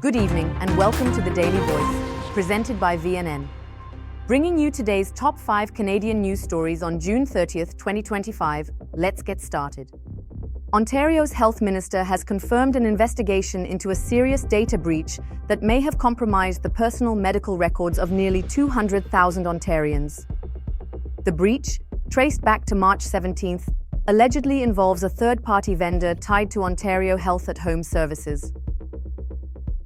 Good evening and welcome to the Daily Voice, presented by VNN. Bringing you today's top 5 Canadian news stories on June 30th, 2025, let's get started. Ontario's health minister has confirmed an investigation into a serious data breach that may have compromised the personal medical records of nearly 200,000 Ontarians. The breach, traced back to March 17th, allegedly involves a third-party vendor tied to Ontario Health at Home Services.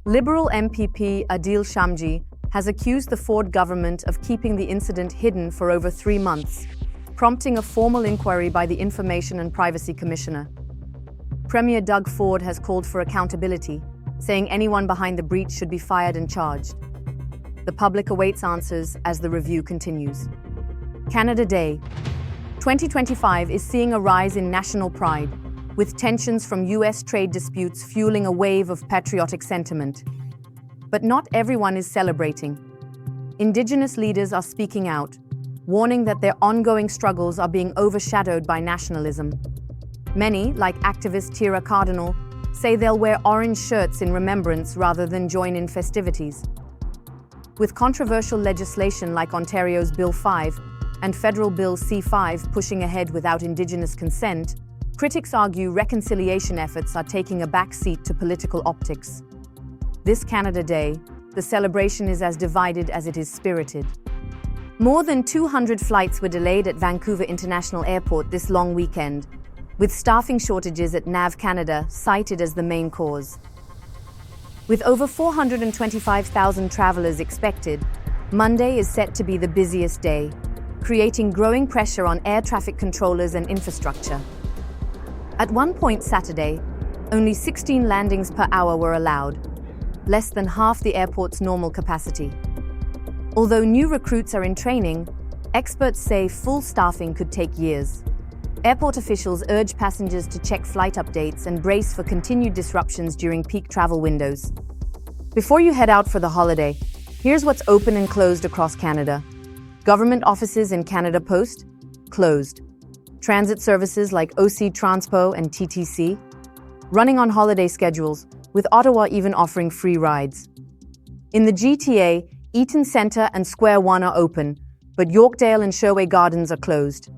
Liberal MPP Adil Shamji has accused the Ford government of keeping the incident hidden for over 3 months, prompting a formal inquiry by the Information and Privacy Commissioner. Premier Doug Ford has called for accountability, saying anyone behind the breach should be fired and charged. The public awaits answers as the review continues. Canada Day 2025 is seeing a rise in national pride, with tensions from U.S. trade disputes fueling a wave of patriotic sentiment. But not everyone is celebrating. Indigenous leaders are speaking out, warning that their ongoing struggles are being overshadowed by nationalism. Many, like activist Tira Cardinal, say they'll wear orange shirts in remembrance rather than join in festivities. With controversial legislation like Ontario's Bill 5 and Federal Bill C5 pushing ahead without Indigenous consent, critics argue reconciliation efforts are taking a back seat to political optics. This Canada Day, the celebration is as divided as it is spirited. More than 200 flights were delayed at Vancouver International Airport this long weekend, with staffing shortages at NAV Canada cited as the main cause. With over 425,000 travelers expected, Monday is set to be the busiest day, creating growing pressure on air traffic controllers and infrastructure. At one point Saturday, only 16 landings per hour were allowed, less than half the airport's normal capacity. Although new recruits are in training, experts say full staffing could take years. Airport officials urge passengers to check flight updates and brace for continued disruptions during peak travel windows. Before you head out for the holiday, here's what's open and closed across Canada. Government offices in Canada Post, closed. Transit services like OC Transpo and TTC, running on holiday schedules, with Ottawa even offering free rides. In the GTA, Eaton Centre and Square One are open, but Yorkdale and Sherway Gardens are closed.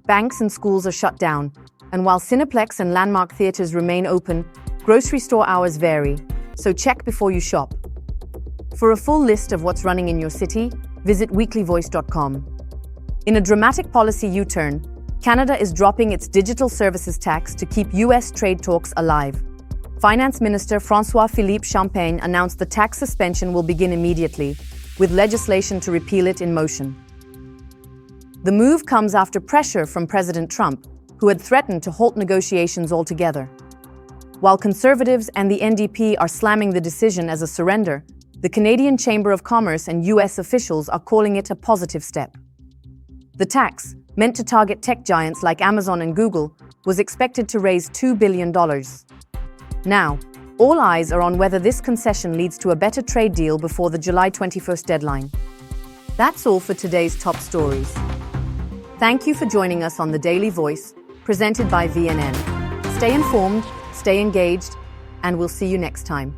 Banks and schools are shut down, and while Cineplex and Landmark theatres remain open, grocery store hours vary, so check before you shop. For a full list of what's running in your city, visit weeklyvoice.com. In a dramatic policy U-turn, Canada is dropping its digital services tax to keep U.S. trade talks alive. Finance Minister François-Philippe Champagne announced the tax suspension will begin immediately, with legislation to repeal it in motion. The move comes after pressure from President Trump, who had threatened to halt negotiations altogether. While Conservatives and the NDP are slamming the decision as a surrender, the Canadian Chamber of Commerce and U.S. officials are calling it a positive step. The tax, meant to target tech giants like Amazon and Google, was expected to raise $2 billion. Now, all eyes are on whether this concession leads to a better trade deal before the July 21st deadline. That's all for today's top stories. Thank you for joining us on The Daily Voice, presented by VNN. Stay informed, stay engaged, and we'll see you next time.